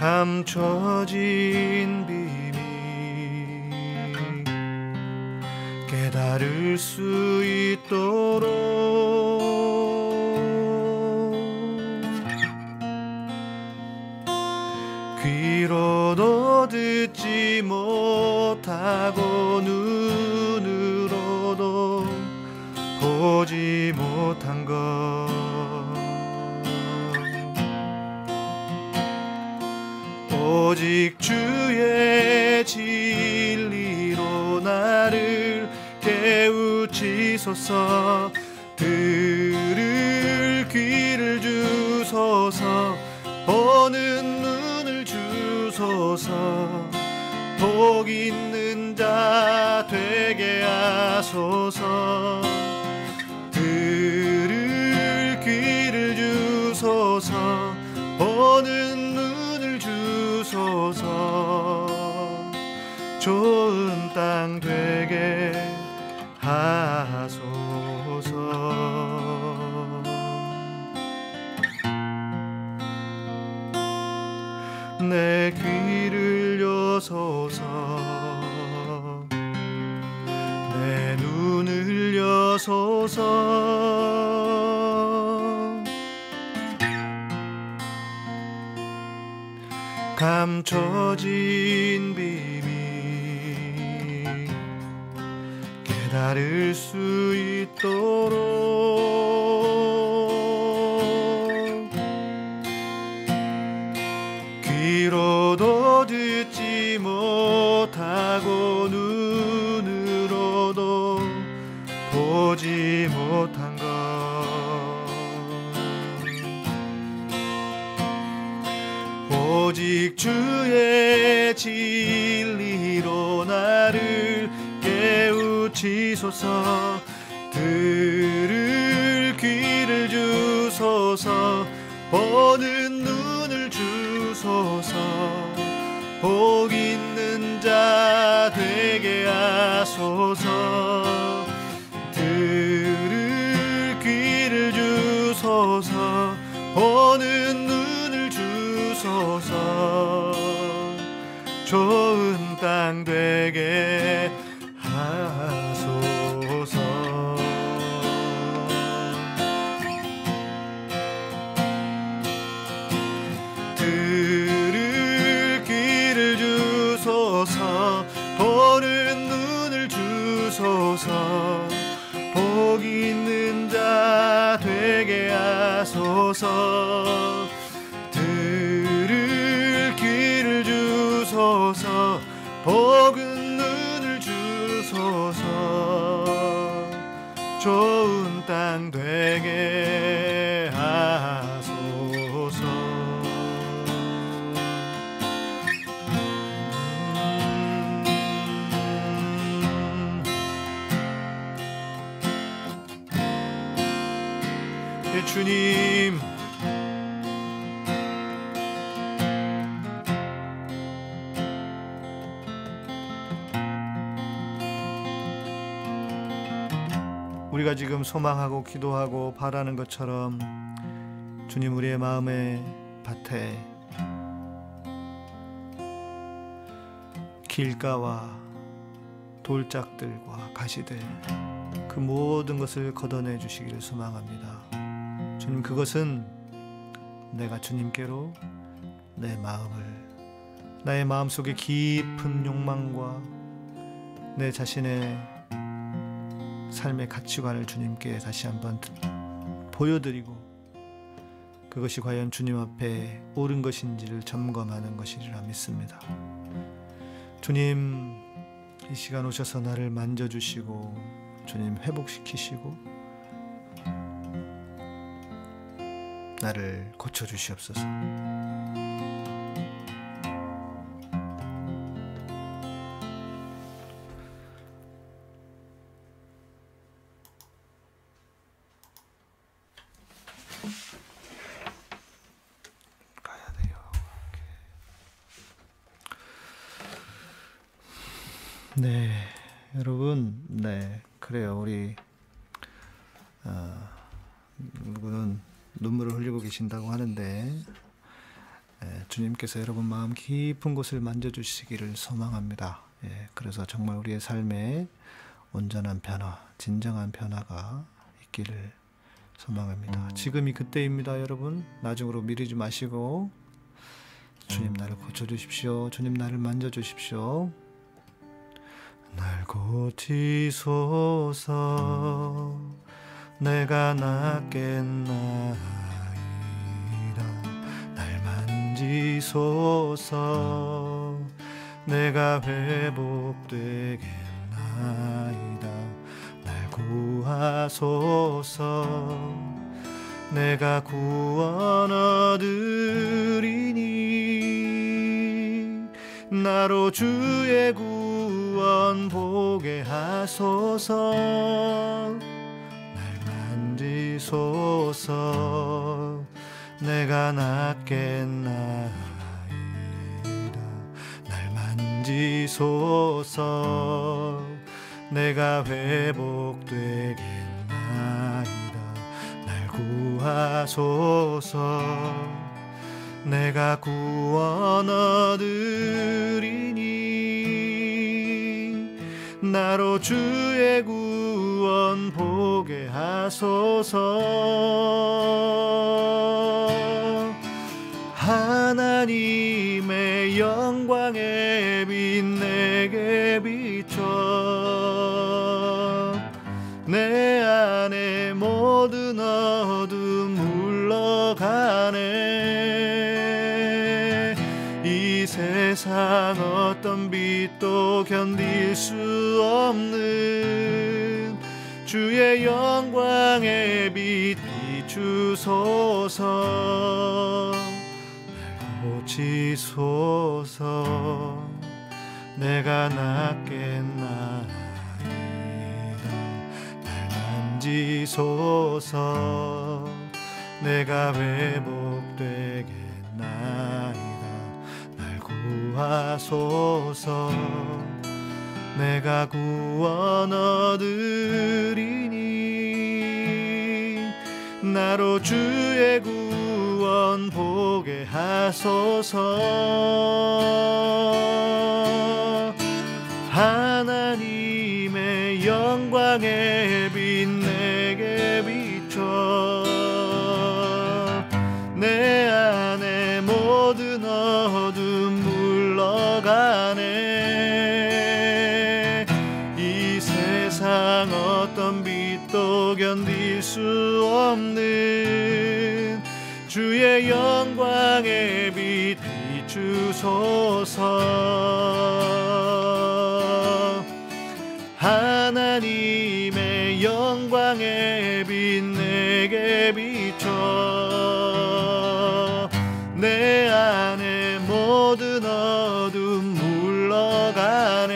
[SPEAKER 3] 감춰진 비밀 깨달을 수 있도록 귀로도 듣지 못하고 눈으로도 보지 못한 것 오직 주의 진리로 나를 깨우치소서 들을 귀를 주소서 보는 눈을 주소서 복 있는 자 되게 하소서 들을 귀를 주소서 보는 눈을 주소서 좋은 땅 되게 하소서 내 귀를 여소서 내 눈을 여소서 감춰진 비밀 깨달을 수 있도록 귀로도 듣지 못하고 눈으로도 보지 못한 것 오직 주의 진리로 나를 깨우치소서 들을 귀를 주소서 보는 눈을 주소서 복 있는 자 되게 하소서 들을 귀를 주소서 보는 눈을 주소서 좋은 땅 되게 하소서 들을 귀를 주소서 보는 눈을 주소서 복 있는 자 되게 하소서 들을 귀를 주소서 복은 눈을 주소서 좋은 땅 되게 하소서 주님 우리가 지금 소망하고 기도하고 바라는 것처럼 주님 우리의 마음의 밭에 길가와 돌짝들과 가시들 그 모든 것을 걷어내 주시기를 소망합니다. 주님 그것은 내가 주님께로 내 마음을 나의 마음속에 깊은 욕망과 내 자신의 삶의 가치관을 주님께 다시 한번 보여드리고 그것이 과연 주님 앞에 옳은 것인지를 점검하는 것이리라 믿습니다. 주님 이 시간 오셔서 나를 만져주시고 주님 회복시키시고 나를 고쳐주시옵소서. 가야 돼요. 네, 여러분, 네, 그래요. 우리 누구는 눈물을 흘리고 계신다고 하는데
[SPEAKER 2] 주님께서 여러분 마음 깊은 곳을 만져주시기를 소망합니다. 그래서 정말 우리의 삶에 온전한 변화, 진정한 변화가 있기를 소망합니다. 지금이 그때입니다, 여러분. 나중으로 미루지 마시고 주님 나를 고쳐주십시오. 주님 나를 만져주십시오. 날 고치소서. 내가 낫겠나이다. 날 만지소서. 내가 회복되겠나이다. 날 구하소서. 내가 구원 얻으리니 나로 주의 구원 보게 하소서. 날 만지소서. 내가 낫겠나이다. 날 만지소서. 내가 회복되겠나이다. 구하소서. 내가 구원 얻으리니 나로 주의 구원 보게 하소서. 하나님의 영광의 빛 내게 비춰 내 안에 모든 어둠 물러가네. 이 세상 어떤 빛도 견딜 수 없는 주의 영광의 빛 비추소서. 날 고치소서. 내가 낫겠나이다. 만지소서. 내가 회복되겠나이다. 날 구하소서. 내가 구원 얻으리니 나로 주의 구원 보게 하소서. 하나님의 영광의 빛 내게 비춰 내 안에 모든 어둠 물러가네. 이 세상 어떤 빛도 견딜 수 없는 주의 영광의 빛 비추소서. 하나님의 영광의 빛 내게 비춰 내 안에 모든 어둠 물러가네.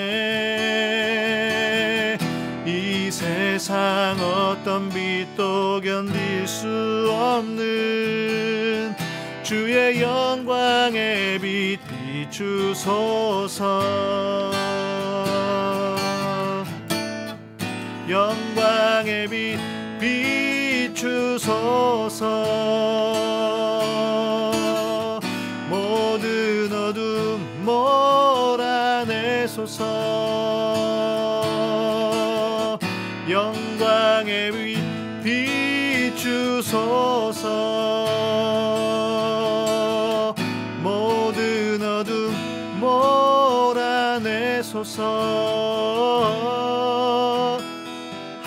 [SPEAKER 2] 이 세상 어떤 빛도 견딜 수 없는 주의 영광의 빛 비추소서. 영광의 빛 비추소서. 모든 어둠 몰아내소서. 영광의 빛 비추소서. 모든 어둠 몰아내소서.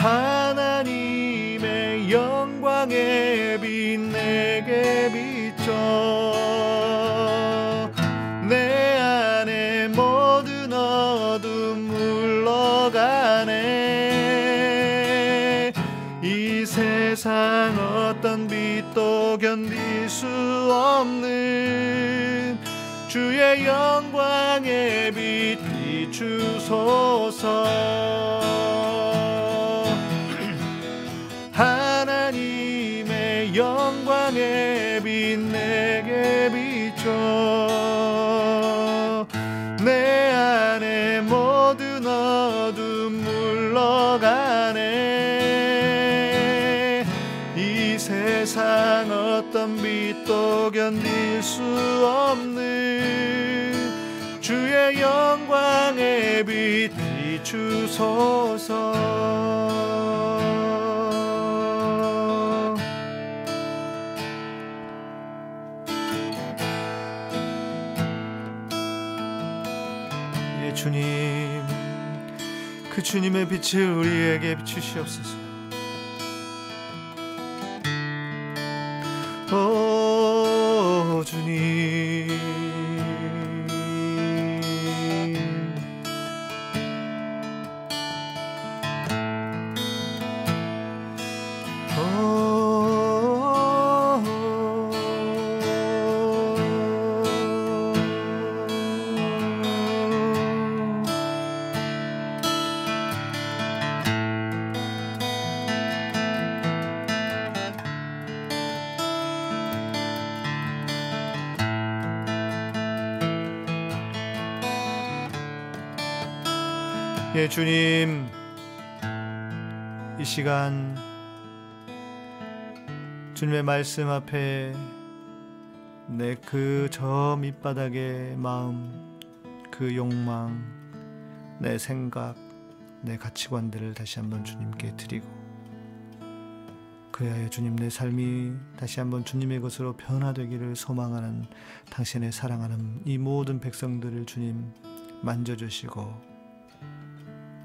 [SPEAKER 2] 하나님의 영광의 빛 내게 비춰 내 안에 모든 어둠 물러가네. 이 세상 어떤 빛도 견딜 수 없는 주의 영광의 빛 비추소서. 하나님의 영광의 빛 내게 비춰 내 안에 모든 어둠 물러가네. 이 세상 어떤 빛도
[SPEAKER 3] 아무것도 견딜 수 없는 주의 영광의 빛 비추소서. 예, 주님, 그 주님의 빛을 우리에게 비추시옵소서. 오 주님, 예, 주님, 이 시간 주님의 말씀 앞에 내 그 저 밑바닥의 마음, 그 욕망, 내 생각, 내 가치관들을 다시 한번 주님께 드리고, 그리하여 주님, 내 삶이 다시 한번 주님의 것으로 변화되기를 소망하는 당신의 사랑하는 이 모든 백성들을 주님 만져주시고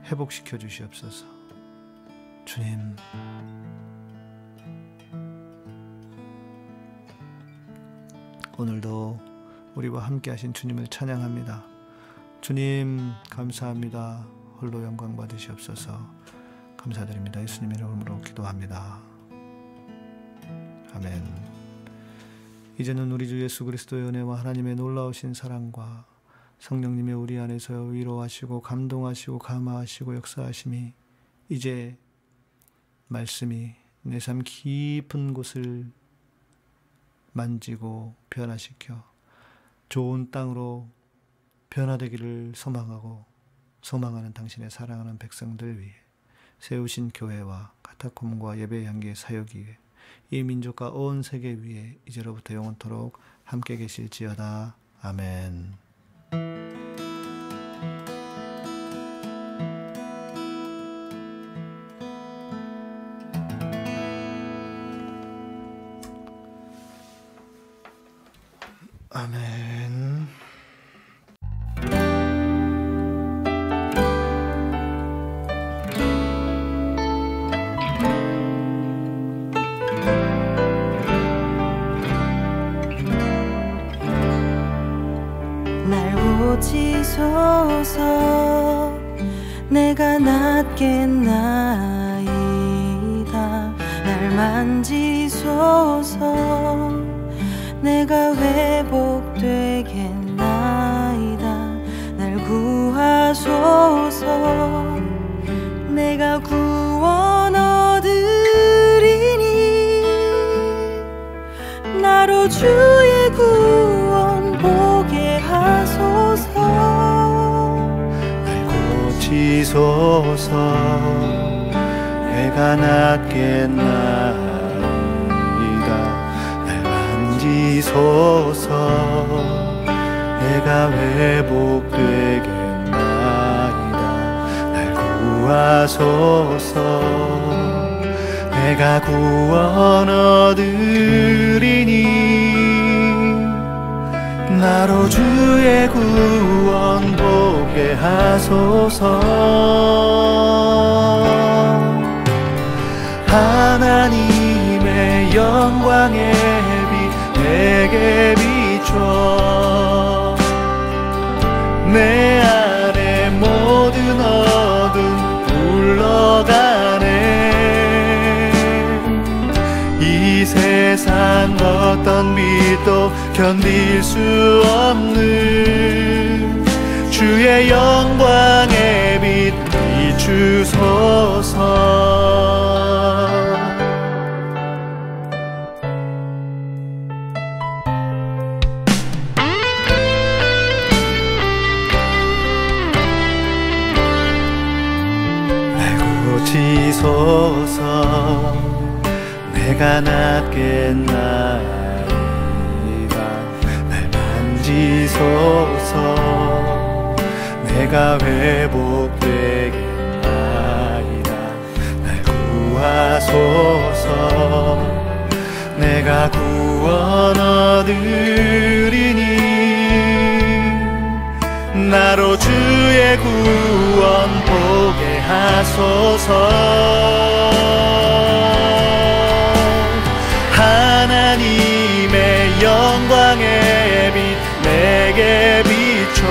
[SPEAKER 3] 회복시켜 주시옵소서. 주님, 오늘도 우리와 함께 하신 주님을 찬양합니다. 주님 감사합니다. 홀로 영광 받으시옵소서. 감사드립니다. 예수님의 이름으로 기도합니다. 아멘. 이제는 우리 주 예수 그리스도의 은혜와 하나님의 놀라우신 사랑과 성령님의 우리 안에서 위로하시고 감동하시고 감화하시고 역사하심이 이제 말씀이 내 삶 깊은 곳을 만지고 변화시켜 좋은 땅으로 변화되기를 소망하는 당신의 사랑하는 백성들 위해 세우신 교회와 카타콤과 예배 향기의 사역 위에 이 민족과 온 세계 위에 이제로부터 영원토록 함께 계실지어다. 아멘. 아멘.
[SPEAKER 1] 날 고치소서. 내가 낫겠나이다. 날 만지소서. 내가 회복되겠나이다. 날 구하소서. 내가 구원 얻으리니 나로 주의 구원 보게 하소서.
[SPEAKER 3] 날 고치소서. 내가 낫겠나이다. 소서. 내가 회복되겠나이다. 날 구하소서. 내가 구원 얻으리니 나로 주의 구원 보게 하소서. 하나님의 영광의 내게 비춰 내 안에 모든 어둠 물러가네. 이 세상 어떤 빛도 견딜 수 없는 주의 영광의 빛 비추소서. 고치소서. 내가 낫겠나이다. 만지소서. 내가 회복되게 하리라. 날 구하소서. 내가 구원 얻으리니 나로 주의 구원 보게 하소서. 하나님의 영광의 빛 내게 비춰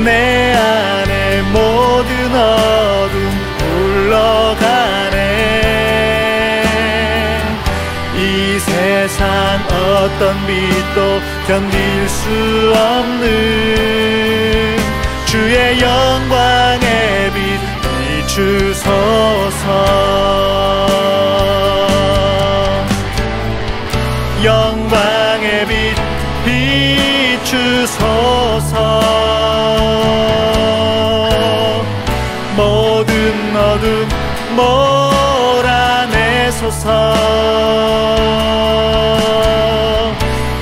[SPEAKER 3] 내 안에 모든 어둠 물러가네. 이 세상 어떤 빛도 견딜 수 없는 주의 영광의 빛 비추소서. 영광의 빛 비추소서. 모든 어둠 몰아내소서.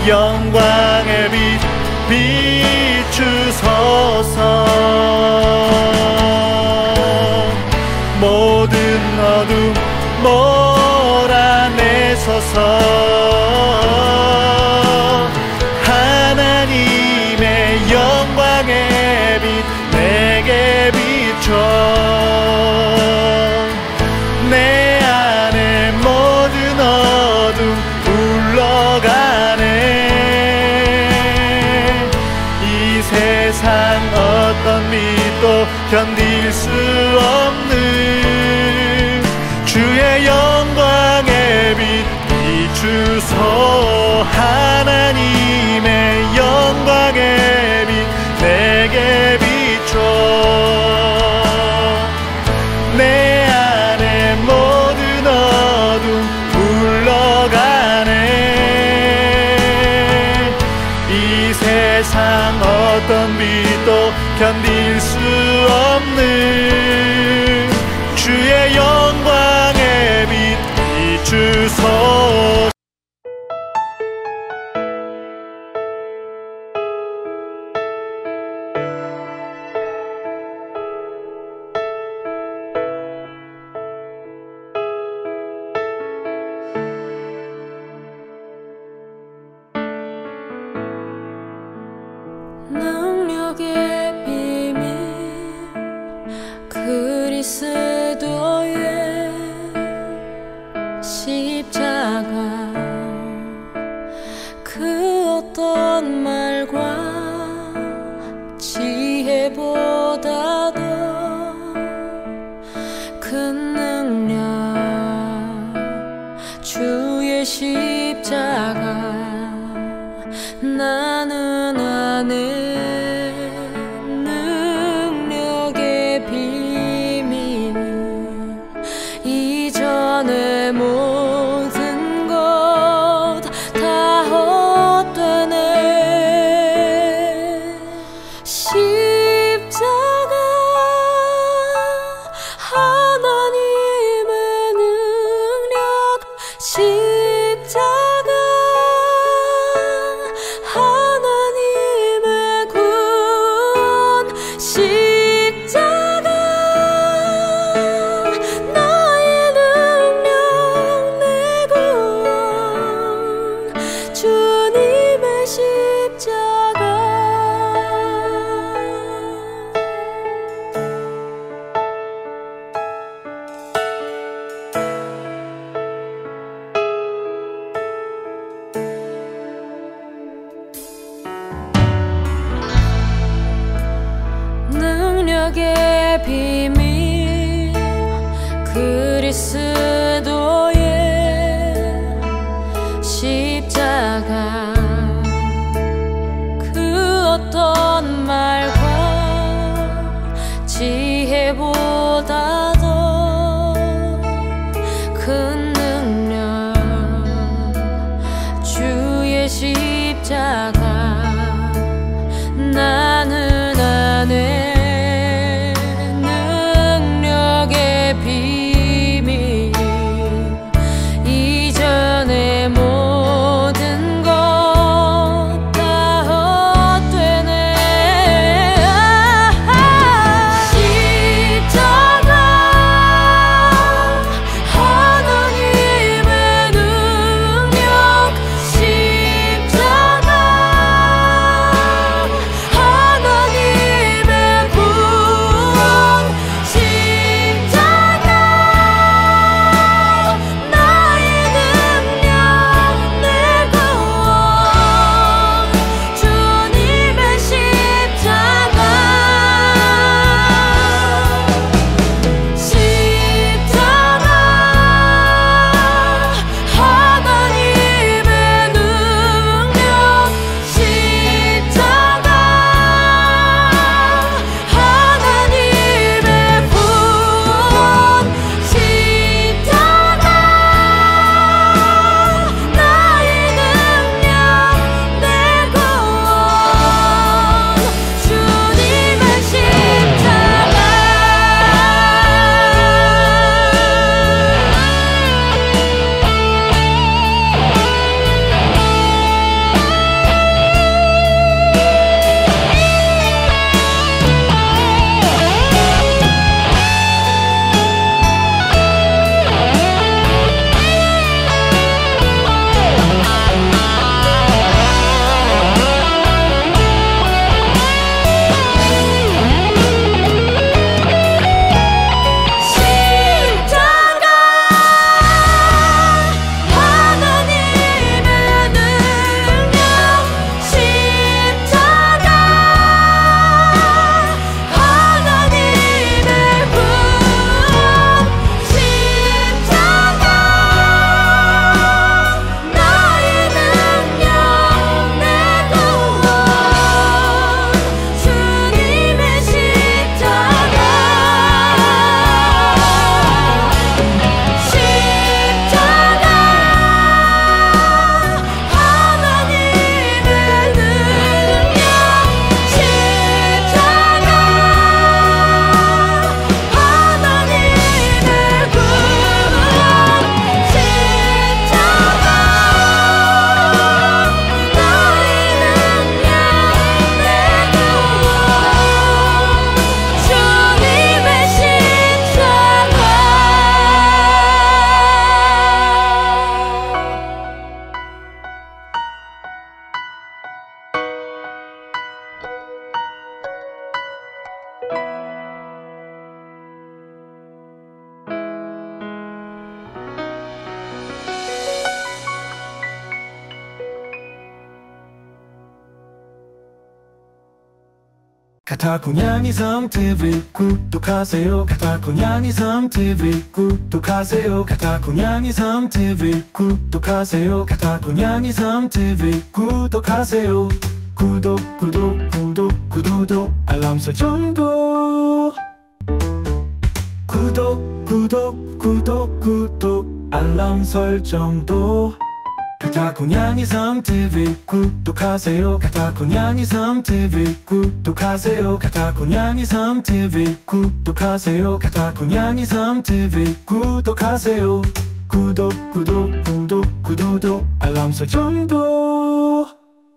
[SPEAKER 3] 영광의 빛 비추소서. 모든 어둠 몰아내소서. 하나님의 영광의 빛 내게 비춰 내 안에 모든 어둠 물러가네. 이 세상 어떤 빛도 견딜 수 없는 주의 영광의 빛 비추소. 하나님의 영광의 빛 내게 비춰 내 안에 모든 어둠 물러가네. 이 세상 어떤 빛도 견딜 수 없는 주의 영광의 빛 비추소.
[SPEAKER 1] 능력의 비밀 그리스도의 십자가 그 어떤 말과 지혜보다도 큰 능력 주의 십자가 나는 아는 능력의 비밀 이전의 모든 것 다 헛되네. 십자가 하나님의 능력 십자가 하나님의 구원 십자가 나의 능력 내 구원 주님의 십자가. 능력의 비밀 그리스도의 십자가 그 어떤 말과 지혜보다도 큰 능력 주의 십자가 나는 아네. 능력의 비밀 이전의 모든 것
[SPEAKER 4] 가타고양이 섬TV 구독하세요. 가타고양이 섬TV 구독하세요. 가타고양이 섬TV 구독하세요. 가타고양이 섬TV 구독하세요. 구독 알람 설정도 구독 알람 설정도 가타고양이 섬TV 구독하세요. 가타고양이 섬TV 구독하세요. 가타고양이 섬TV 구독하세요. 가타고양이 섬TV 구독하세요. 구독 알람 설정도